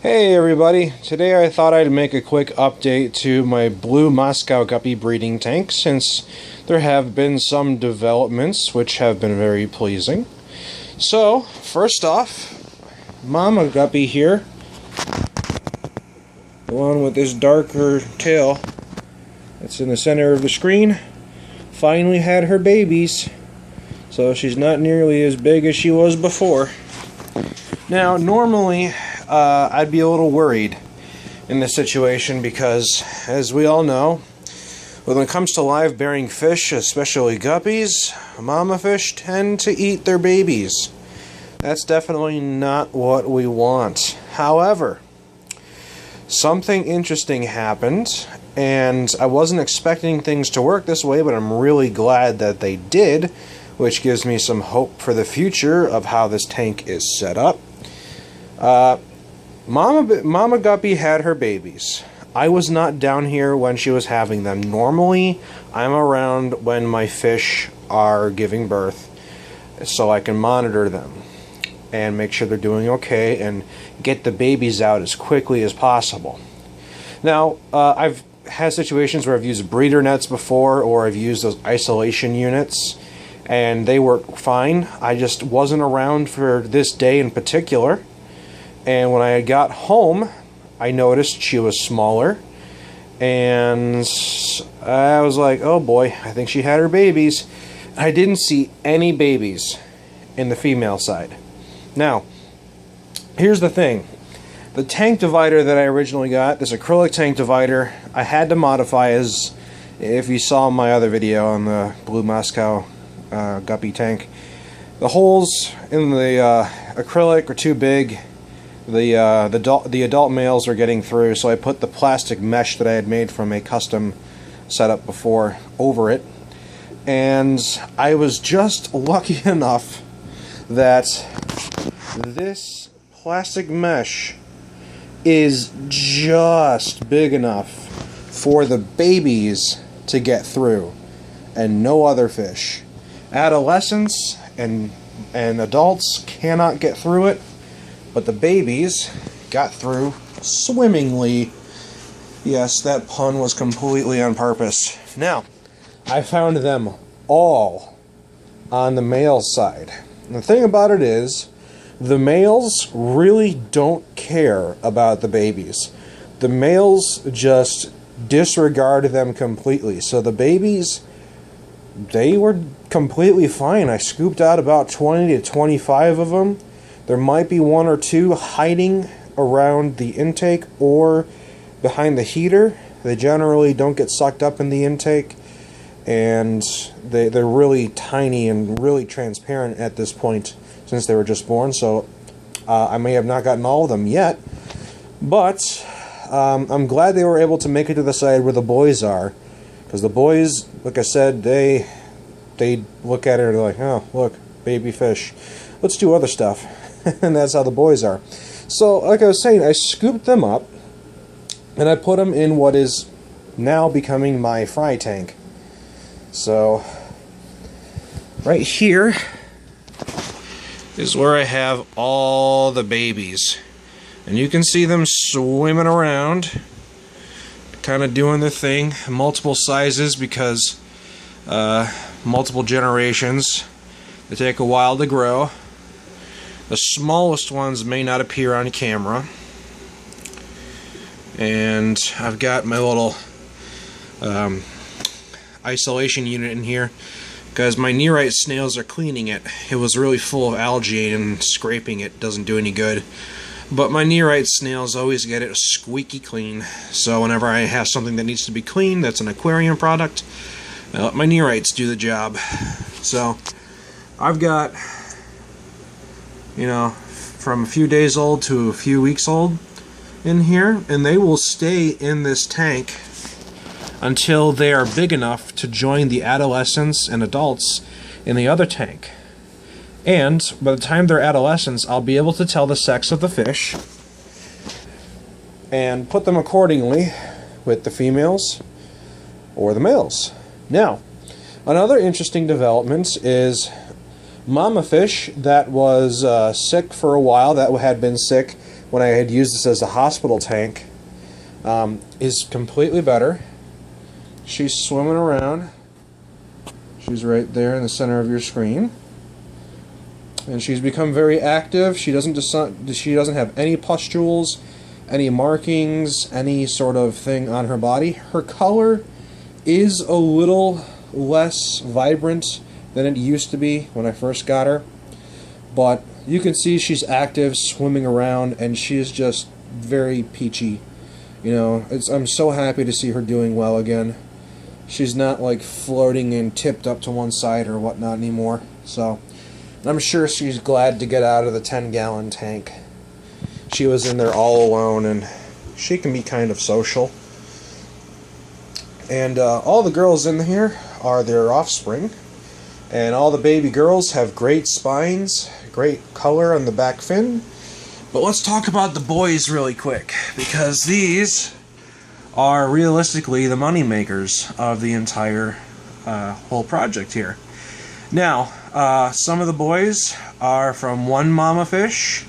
Hey everybody, today I thought I'd make a quick update to my blue Moscow guppy breeding tank since there have been some developments which have been very pleasing. So, first off, Mama Guppy here, the one with this darker tail that's in the center of the screen, finally had her babies, so she's not nearly as big as she was before. Now, normally, I'd be a little worried in this situation because, as we all know, when it comes to live-bearing fish, especially guppies, mama fish tend to eat their babies. That's definitely not what we want. However, something interesting happened, and I wasn't expecting things to work this way, but I'm really glad that they did, which gives me some hope for the future of how this tank is set up. Mama Guppy had her babies. I was not down here when she was having them. Normally, I'm around when my fish are giving birth so I can monitor them and make sure they're doing okay and get the babies out as quickly as possible. Now, I've had situations where I've used breeder nets before, or I've used those isolation units, and they work fine. I just wasn't around for this day in particular. And when I got home, I noticed she was smaller, and I was like, oh boy, I think she had her babies. I didn't see any babies in the female side. Now, here's the thing. The tank divider that I originally got, this acrylic tank divider, I had to modify, as if you saw my other video on the blue Moscow guppy tank. The holes in the acrylic are too big. The adult males are getting through, so I put the plastic mesh that I had made from a custom setup before over it. And I was just lucky enough that this plastic mesh is just big enough for the babies to get through, and no other fish. Adolescents and adults cannot get through it, but the babies got through swimmingly. Yes, that pun was completely on purpose. Now, I found them all on the male side. And the thing about it is, the males really don't care about the babies. The males just disregard them completely. So the babies, they were completely fine. I scooped out about 20 to 25 of them. There might be one or two hiding around the intake or behind the heater. They generally don't get sucked up in the intake, and they're really tiny and really transparent at this point since they were just born, so I may have not gotten all of them yet, but I'm glad they were able to make it to the side where the boys are, because the boys, like I said, they look at it and they're like, oh, look, baby fish. Let's do other stuff. And that's how the boys are. So, like I was saying, I scooped them up, and I put them in what is now becoming my fry tank. So, right here is where I have all the babies. And you can see them swimming around, kind of doing their thing, multiple sizes because multiple generations. They take a while to grow. The smallest ones may not appear on camera. And I've got my little isolation unit in here because my nearite snails are cleaning it. It was really full of algae, and scraping it doesn't do any good. But my nearite snails always get it squeaky clean. So whenever I have something that needs to be cleaned that's an aquarium product, I let my nearites do the job. So I've got, you know, from a few days old to a few weeks old in here, and they will stay in this tank until they are big enough to join the adolescents and adults in the other tank. And by the time they're adolescents, I'll be able to tell the sex of the fish and put them accordingly with the females or the males. Now, another interesting development is mama fish that was sick for a while, that had been sick when I had used this as a hospital tank, is completely better. She's swimming around. She's right there in the center of your screen. And she's become very active. She doesn't have any pustules, any markings, any sort of thing on her body. Her color is a little less vibrant than it used to be when I first got her. But you can see she's active, swimming around, and she is just very peachy. You know, I'm so happy to see her doing well again. She's not like floating and tipped up to one side or whatnot anymore. So I'm sure she's glad to get out of the 10-gallon tank. She was in there all alone, and she can be kind of social. And all the girls in here are their offspring. And all the baby girls have great spines, great color on the back fin. But let's talk about the boys really quick, because these are realistically the money makers of the entire whole project here. Now, some of the boys are from one mama fish,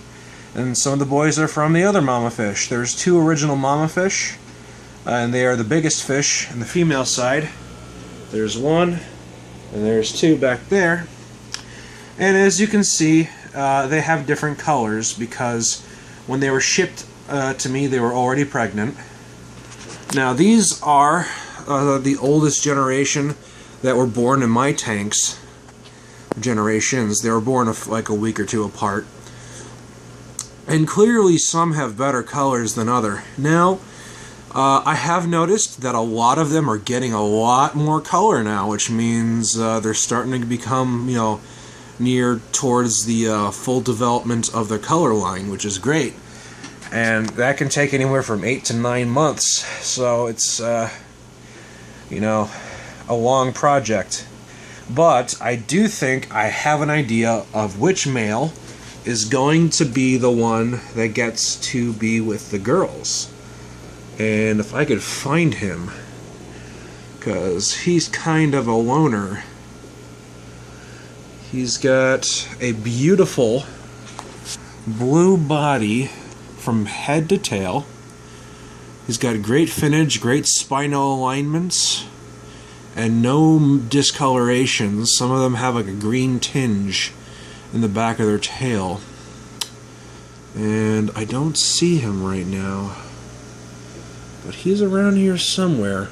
and some of the boys are from the other mama fish. There's 2 original mama fish, and they are the biggest fish in the female side. There's 1, and there's 2 back there. And as you can see, they have different colors because when they were shipped to me, they were already pregnant. Now, these are the oldest generation that were born in my tanks. Generations. They were born like a week or 2 apart. And clearly some have better colors than other. Now, I have noticed that a lot of them are getting a lot more color now, which means they're starting to become, you know, near towards the full development of their color line, which is great. And that can take anywhere from 8 to 9 months. So it's, you know, a long project. But I do think I have an idea of which male is going to be the one that gets to be with the girls. And if I could find him, because he's kind of a loner. He's got a beautiful blue body from head to tail. He's got great finnage, great spinal alignments, and no discolorations. Some of them have like a green tinge in the back of their tail. And I don't see him right now, but he's around here somewhere.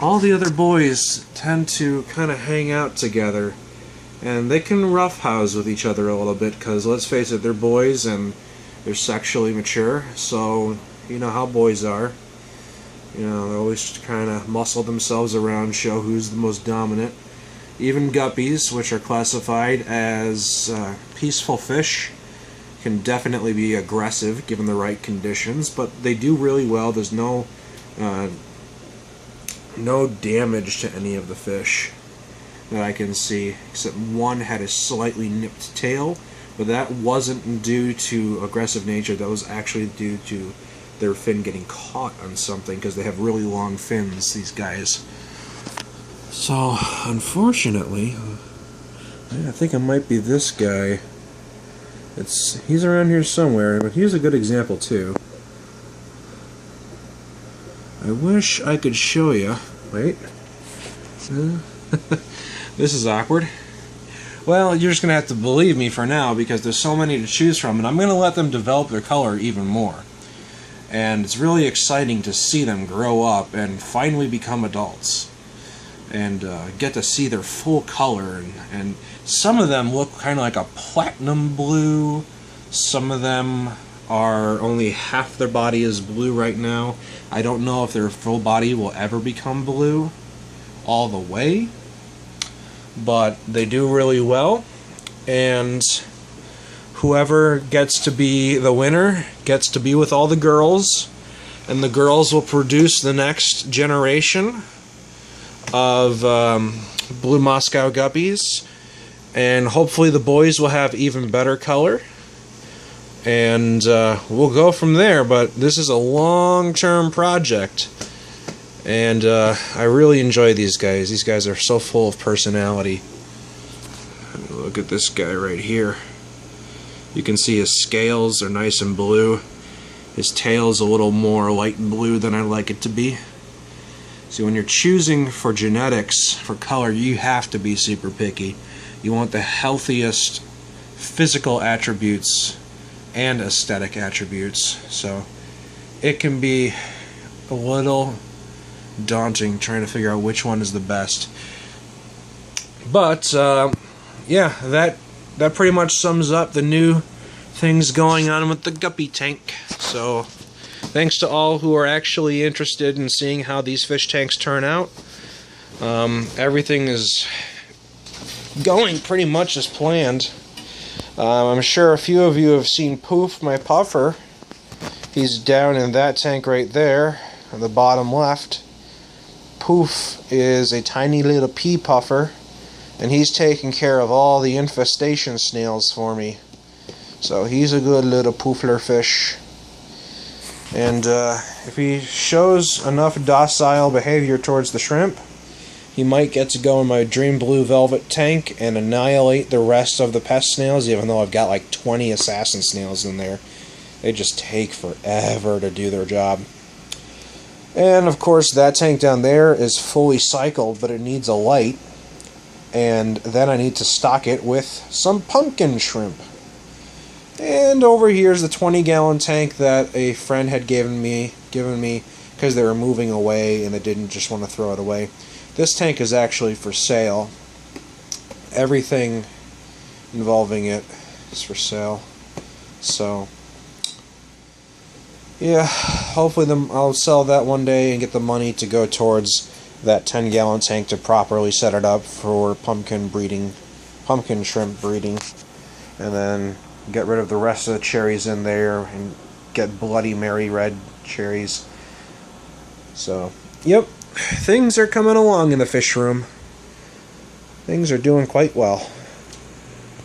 All the other boys tend to kind of hang out together, and they can roughhouse with each other a little bit, because let's face it, they're boys and they're sexually mature, so you know how boys are. You know, they always kind of muscle themselves around, show who's the most dominant. Even guppies, which are classified as peaceful fish, can definitely be aggressive given the right conditions, but they do really well. There's no damage to any of the fish that I can see, except one had a slightly nipped tail, but that wasn't due to aggressive nature. That was actually due to their fin getting caught on something, because they have really long fins, these guys. So, unfortunately, I think it might be this guy. He's around here somewhere, but here's a good example too. I wish I could show you. Wait. This is awkward. Well, you're just going to have to believe me for now, because there's so many to choose from, and I'm going to let them develop their color even more. And it's really exciting to see them grow up and finally become adults. And get to see their full color. And some of them look kind of like a platinum blue. Some of them are only half their body is blue right now. I don't know if their full body will ever become blue all the way. But they do really well. And whoever gets to be the winner gets to be with all the girls. And the girls will produce the next generation of blue Moscow guppies, and hopefully the boys will have even better color, and we'll go from there. But this is a long-term project, and I really enjoy these guys. These guys are so full of personality. Look at this guy right here. You can see his scales are nice and blue. His tail's a little more light blue than I like it to be. See, when you're choosing for genetics, for color, you have to be super picky. You want the healthiest physical attributes and aesthetic attributes. So it can be a little daunting trying to figure out which one is the best. But yeah, that pretty much sums up the new things going on with the Guppy tank. So thanks to all who are actually interested in seeing how these fish tanks turn out. Everything is going pretty much as planned. I'm sure a few of you have seen Poof, my puffer. He's down in that tank right there, on the bottom left. Poof is a tiny little pea puffer, and he's taking care of all the infestation snails for me. So he's a good little poofler fish. And if he shows enough docile behavior towards the shrimp, he might get to go in my Dream Blue Velvet tank and annihilate the rest of the pest snails, even though I've got like 20 assassin snails in there. They just take forever to do their job. And of course that tank down there is fully cycled, but it needs a light. And then I need to stock it with some pumpkin shrimp. And over here's the 20-gallon tank that a friend had given me because they were moving away and they didn't just want to throw it away. This tank is actually for sale. Everything involving it is for sale. So yeah, hopefully I'll sell that one day and get the money to go towards that 10-gallon tank to properly set it up for pumpkin shrimp breeding, and then get rid of the rest of the cherries in there and get Bloody Mary red cherries. So, yep, things are coming along in the fish room. Things are doing quite well.